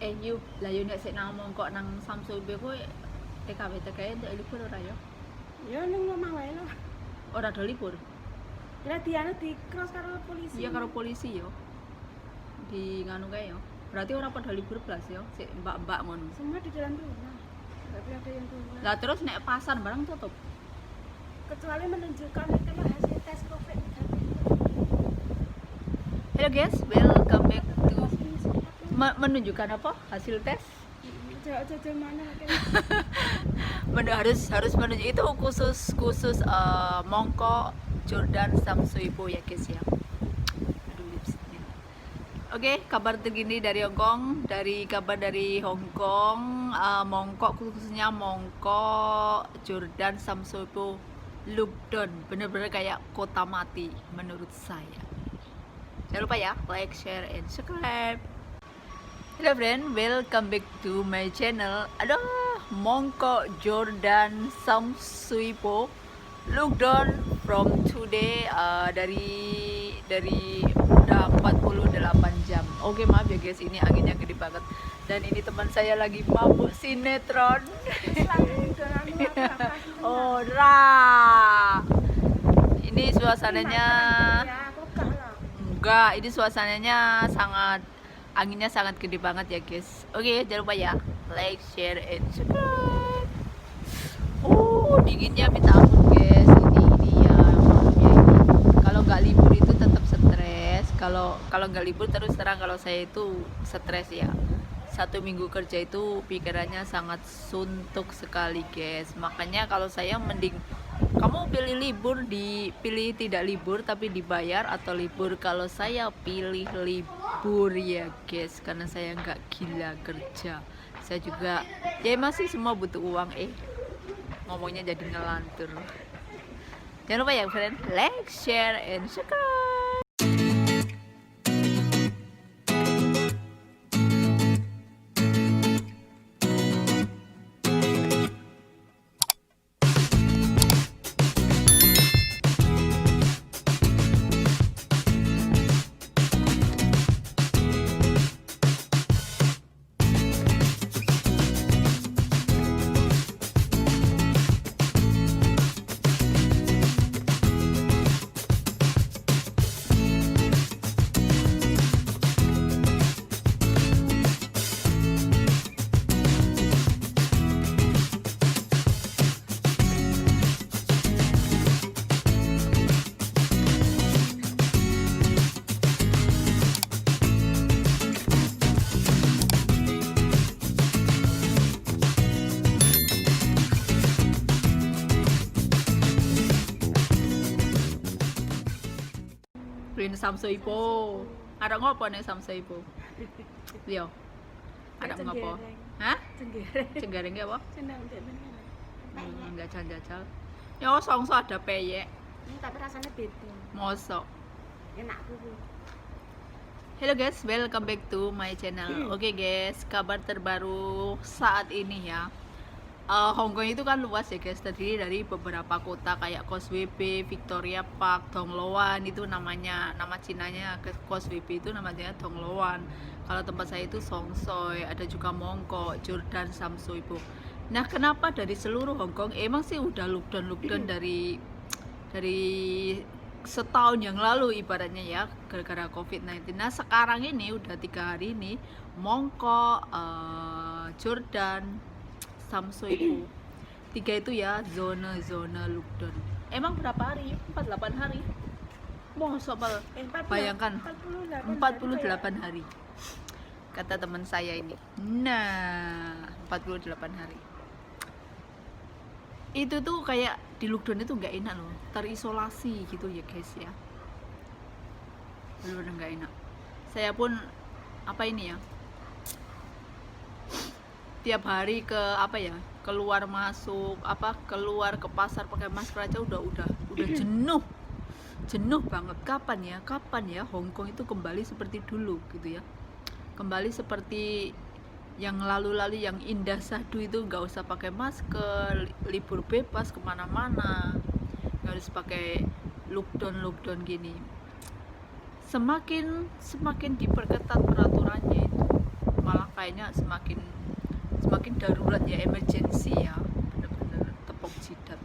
Yu lah yo nek sik nang mongkok nang Samsung be kowe TKW TKE ndak libur ora yo? Ya ning omah wae lho. Ora do libur. Lah dianu di cross karo polisi. Iya karo polisi yo. Di nganu kae yo. Berarti ora pada libur blas yo, sik mbak-mbak ngono. Semua di jalan rumah. Tapi ada yang keluar. Lah terus nek pasar barang tutup. Kecuali menunjukkan itu loh hasil tes COVID negatif. Hello guys, welcome back to menunjukkan apa? Hasil tes? Jauh-jauh mana harus menunjuk itu khusus Mongko Jordan Samsuipo ya guys ya. Aduh lipsnya. Oke, kabar terkini dari Hongkong, kabar dari Hongkong, Mongko khususnya Mongko Jordan Samsuipo lockdown, bener-bener kayak kota mati menurut saya. Jangan lupa ya, like, share, and subscribe. Hello friend, welcome back to my channel. Aduh, Mongko Jordan Samsuipo lockdown from today, dari udah 48 jam. Oke, maaf ya guys, ini anginnya gede banget. Dan ini teman saya lagi mabuk sinetron. Ora. Ini suasananya enggak, ini suasananya sangat, anginnya sangat gede banget ya guys. Oke, jangan lupa ya, like, share, and subscribe. Dinginnya minta ampun guys. Ini ya, maaf ya ini. Kalau nggak libur itu tetap stres. Kalau nggak libur terus terang kalau saya itu stres ya. 1 minggu kerja itu pikirannya sangat suntuk sekali guys. Makanya kalau saya mending kamu pilih libur, pilih tidak libur tapi dibayar, atau libur. Kalau saya pilih libur ya guys, karena saya nggak gila kerja. Saya juga ya masih semua butuh uang. Ngomongnya jadi ngelantur. Jangan lupa ya friend, like, share, and subscribe. Beliin Samsuipo. Ada ngopo nih Samsuipo? Liyo. Ada ngopo? Hah? Cenggereng apa? Enggak jajal. Ya songso ada peyek. Tapi rasanya beda. Mosok. Enak tuh. Hello guys, welcome back to my channel. Oke guys, kabar terbaru saat ini ya. Hongkong itu kan luas ya guys, terdiri dari beberapa kota kayak Causeway Bay, Victoria Park, Thong Loan, itu nama Cinanya Causeway Bay itu namanya Thong Loan. Kalau tempat saya itu Song Soi, ada juga Mongko, Jordan Samsuipo. Nah, kenapa dari seluruh Hongkong? Emang sih udah lockdown dari setahun yang lalu ibaratnya ya, gara-gara COVID-19. Nah, sekarang ini udah 3 hari ini Mongko, Jordan Samsuipo 3 itu ya zona lockdown. Emang berapa hari? 48 hari. Mosok bayangkan 48 hari. Kata teman saya ini. Nah, 48 hari. Itu tuh kayak di lockdown itu nggak enak loh. Terisolasi gitu ya guys ya. Bener-bener nggak enak. Saya pun apa ini ya? Tiap hari keluar masuk keluar ke pasar pakai masker aja udah jenuh banget. Kapan ya Hongkong itu kembali seperti dulu gitu ya, kembali seperti yang lalu-lalu yang indah sahdu itu, nggak usah pakai masker, libur bebas kemana-mana, nggak harus pakai lockdown gini. Semakin diperketat peraturannya itu malah kayaknya semakin darurat ya, emergency ya, bener-bener tepuk jidat.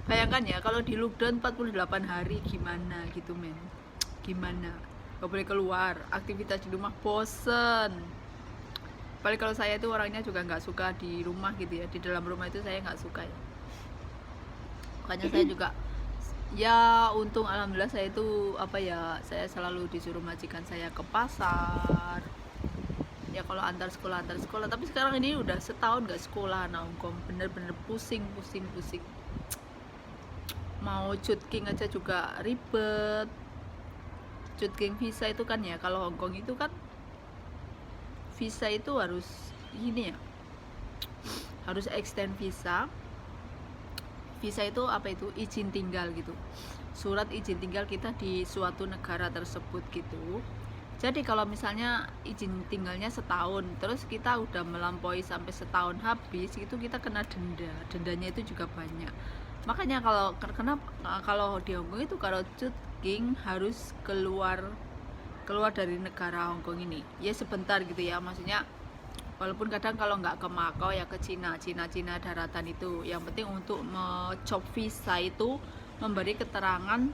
Bayangkan ya kalau di lockdown 48 hari gimana gitu men, gimana, gak boleh keluar, aktivitas di rumah bosen. Paling kalau saya itu orangnya juga nggak suka di rumah gitu ya, di dalam rumah itu saya nggak suka ya. Makanya saya juga ya untung alhamdulillah saya itu apa ya, saya selalu disuruh majikan saya ke pasar ya kalau antar sekolah. Tapi sekarang ini udah setahun nggak sekolah anak Hongkong, bener-bener pusing. Mau cutking aja juga ribet. Cutking visa itu kan ya, kalau Hongkong itu kan visa itu harus ini ya, harus extend visa. Visa itu apa itu, izin tinggal gitu, surat izin tinggal kita di suatu negara tersebut gitu. Jadi kalau misalnya izin tinggalnya setahun, terus kita udah melampaui sampai setahun habis, itu kita kena dendanya itu juga banyak. Makanya kalau di Hongkong itu kalau cutking harus keluar dari negara Hongkong ini ya sebentar gitu ya, maksudnya walaupun kadang kalau nggak ke Makau ya ke Cina daratan itu. Yang penting untuk mencop visa itu memberi keterangan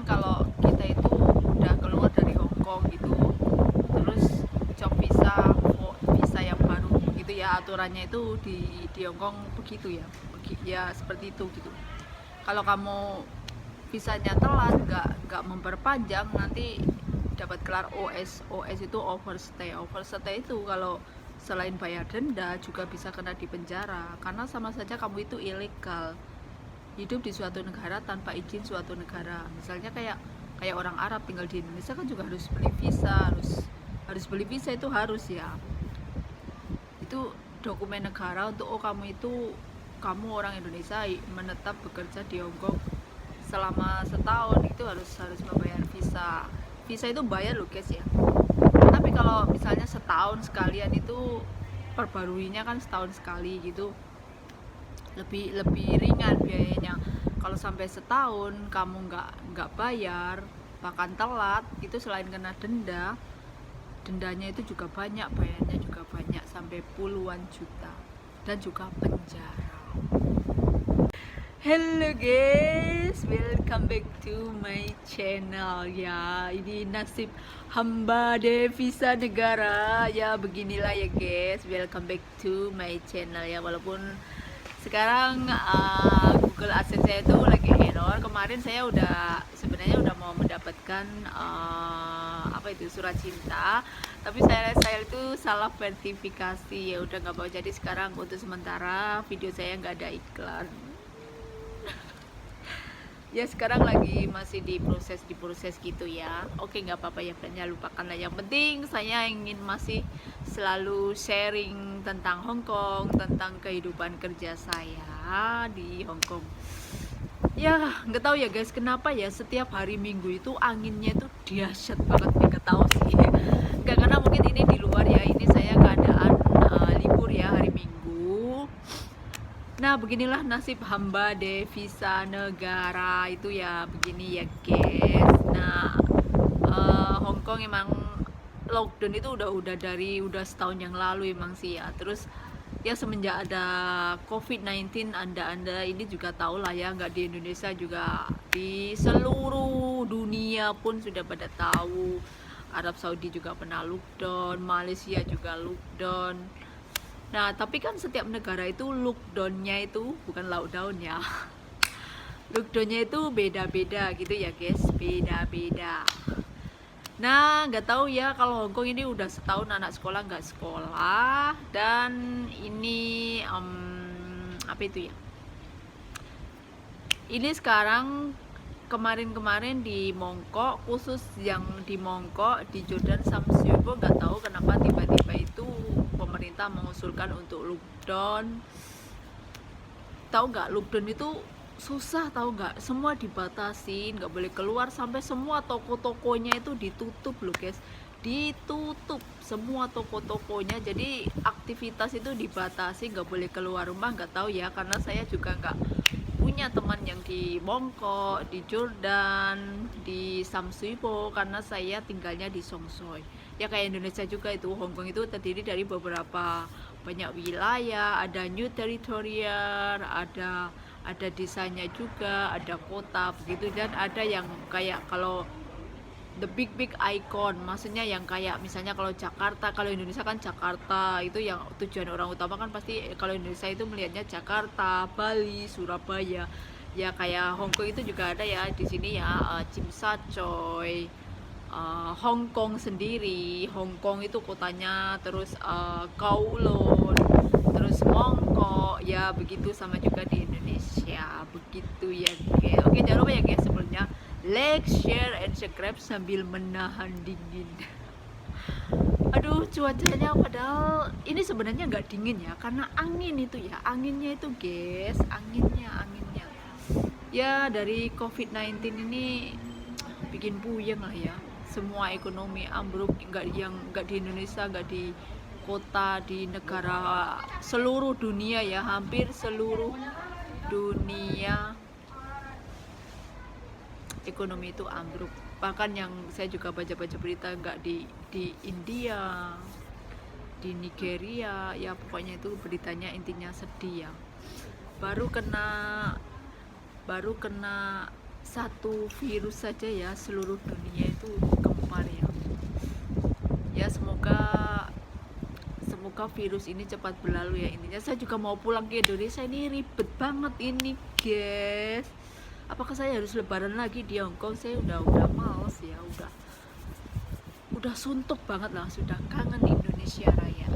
kalau kita itu udah keluar dari Hongkong gitu, terus cop visa yang baru gitu ya, aturannya itu di Hongkong begitu ya, ya seperti itu gitu. Kalau kamu visanya telat, nggak memperpanjang, nanti dapat gelar OS itu overstay itu kalau selain bayar denda juga bisa kena di penjara, karena sama saja kamu itu ilegal hidup di suatu negara tanpa izin suatu negara. Misalnya kayak orang Arab tinggal di Indonesia kan juga harus beli visa, harus beli visa, itu harus ya, itu dokumen negara untuk kamu orang Indonesia menetap bekerja di Hongkong selama setahun, itu harus membayar visa itu bayar loh guys ya. Tapi kalau misalnya setahun sekalian itu perbaruinya kan setahun sekali gitu, lebih ringan biayanya. Kalau sampai setahun kamu nggak bayar, bahkan telat, itu selain kena dendanya itu juga banyak, bayarnya juga banyak, sampai puluhan juta dan juga penjara. Hello guys, welcome back to my channel ya. Ini nasib hamba devisa negara ya, beginilah ya guys. Welcome back to my channel ya. Walaupun sekarang Google AdSense saya itu lagi error. Kemarin saya sebenarnya udah mau mendapatkan surat cinta, tapi saya itu salah verifikasi ya, udah nggak mau. Jadi sekarang untuk sementara video saya nggak ada iklan. Ya sekarang masih diproses gitu ya. Oke, nggak apa-apa ya, banyak lupakan lah. Yang penting saya ingin masih selalu sharing tentang Hongkong, tentang kehidupan kerja saya di Hongkong. Ya nggak tahu ya guys, kenapa ya setiap hari Minggu itu anginnya itu dahsyat banget, nggak tahu sih. Nggak, karena mungkin ini di luar ya, ini saya keadaan libur ya hari Minggu. Nah beginilah nasib hamba devisa negara itu ya, begini ya guys. Nah Hongkong emang lockdown itu udah setahun yang lalu emang sih ya. Terus ya semenjak ada COVID-19, anda ini juga tahu lah ya, nggak di Indonesia juga, di seluruh dunia pun sudah pada tahu. Arab Saudi juga pernah lockdown, Malaysia juga lockdown. Nah, tapi kan setiap negara itu lockdownnya itu bukan lockdown ya. Lockdownnya itu beda-beda gitu ya guys, beda-beda. Nah, nggak tahu ya kalau Hongkong ini udah setahun anak sekolah nggak sekolah, dan ini apa itu ya? Ini sekarang kemarin di Mongkok, khusus yang di Mongkok, di Jordan Samsyobo, nggak tahu kenapa tiba-tiba itu pemerintah mengusulkan untuk lockdown. Tahu nggak, lockdown itu susah, tahu nggak, semua dibatasi, nggak boleh keluar, sampai semua toko-tokonya itu ditutup loh guys, ditutup semua toko-tokonya. Jadi aktivitas itu dibatasi, nggak boleh keluar rumah. Nggak tahu ya, karena saya juga nggak punya teman yang di Bangkok, di Jordan, di Samsuipo, karena saya tinggalnya di Songsoy. Ya kayak Indonesia juga itu, Hong Kong itu terdiri dari beberapa banyak wilayah, ada New Territorial, ada desanya juga, ada kota begitu, dan ada yang kayak kalau the big icon, maksudnya yang kayak misalnya kalau Jakarta, kalau Indonesia kan Jakarta itu yang tujuan orang utama kan pasti, kalau Indonesia itu melihatnya Jakarta, Bali, Surabaya. Ya kayak Hong Kong itu juga ada ya di sini ya, Tsim Sha Tsui, Hong Kong sendiri, Hong Kong itu kotanya, terus Kowloon, terus Mongkok, ya begitu, sama juga di Indonesia begitu ya guys. Oke, jangan lupa ya guys, sebelumnya like, share, and subscribe sambil menahan dingin. Aduh, cuacanya padahal ini sebenarnya nggak dingin ya, karena angin itu ya, anginnya itu guys, anginnya ya dari COVID-19 ini bikin puyeng lah ya. Semua ekonomi ambruk, nggak di Indonesia, nggak di kota, di negara seluruh dunia ya, hampir seluruh dunia ekonomi itu ambruk. Bahkan yang saya juga baca-baca berita, nggak di India, di Nigeria, ya pokoknya itu beritanya intinya sedih ya. Baru kena satu virus saja ya, seluruh dunia itu gempar ya. Ya semoga virus ini cepat berlalu ya. Intinya saya juga mau pulang ke Indonesia, ini ribet banget ini guys. Apakah saya harus lebaran lagi di Hong Kong? Saya udah males ya, udah suntuk banget lah, sudah kangen Indonesia Raya.